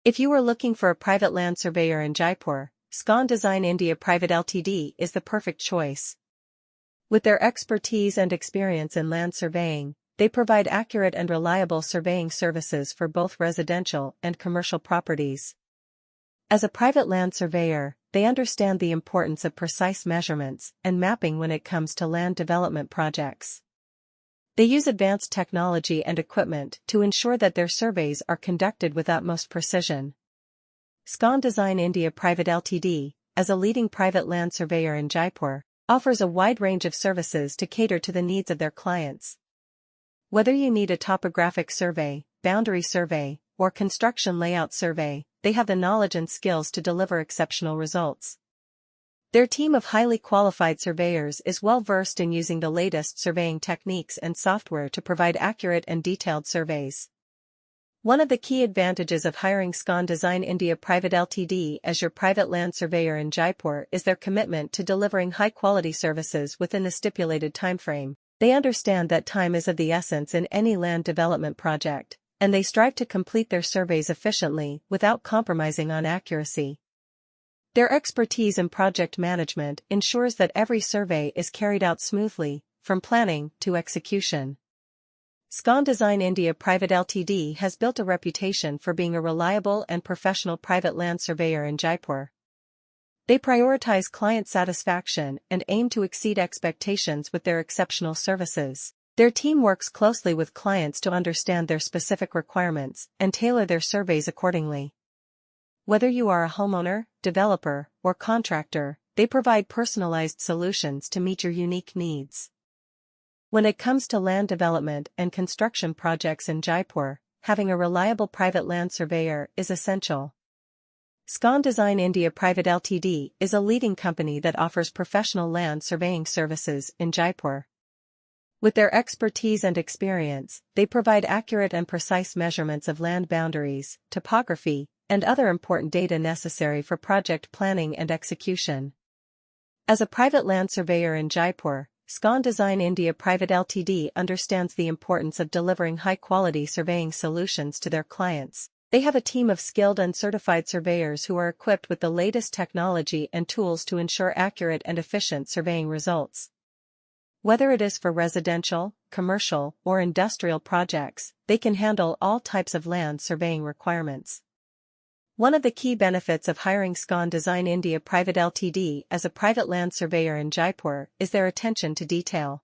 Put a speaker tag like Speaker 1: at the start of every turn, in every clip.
Speaker 1: If you are looking for a private land surveyor in Jaipur, Scon Design India Private Ltd is the perfect choice. With their expertise and experience in land surveying, they provide accurate and reliable surveying services for both residential and commercial properties. As a private land surveyor, they understand the importance of precise measurements and mapping when it comes to land development projects. They use advanced technology and equipment to ensure that their surveys are conducted with utmost precision. Scon Design India Private Ltd, as a leading private land surveyor in Jaipur, offers a wide range of services to cater to the needs of their clients. Whether you need a topographic survey, boundary survey, or construction layout survey, they have the knowledge and skills to deliver exceptional results. Their team of highly qualified surveyors is well versed in using the latest surveying techniques and software to provide accurate and detailed surveys. One of the key advantages of hiring Scon Design India Private Ltd as your private land surveyor in Jaipur is their commitment to delivering high-quality services within the stipulated timeframe. They understand that time is of the essence in any land development project, and they strive to complete their surveys efficiently without compromising on accuracy. Their expertise in project management ensures that every survey is carried out smoothly, from planning to execution. Scon Design India Private Ltd has built a reputation for being a reliable and professional private land surveyor in Jaipur. They prioritize client satisfaction and aim to exceed expectations with their exceptional services. Their team works closely with clients to understand their specific requirements and tailor their surveys accordingly. Whether you are a homeowner, developer, or contractor, they provide personalized solutions to meet your unique needs. When it comes to land development and construction projects in Jaipur, having a reliable private land surveyor is essential. Scon Design India Private Ltd is a leading company that offers professional land surveying services in Jaipur. With their expertise and experience, they provide accurate and precise measurements of land boundaries, topography, and other important data necessary for project planning and execution. As a private land surveyor in Jaipur, Scon Design India Private Ltd understands the importance of delivering high-quality surveying solutions to their clients. They have a team of skilled and certified surveyors who are equipped with the latest technology and tools to ensure accurate and efficient surveying results. Whether it is for residential, commercial, or industrial projects, they can handle all types of land surveying requirements. One of the key benefits of hiring Scon Design India Private Ltd as a private land surveyor in Jaipur is their attention to detail.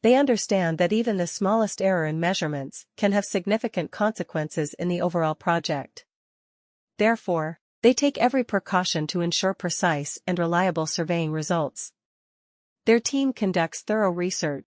Speaker 1: They understand that even the smallest error in measurements can have significant consequences in the overall project. Therefore, they take every precaution to ensure precise and reliable surveying results. Their team conducts thorough research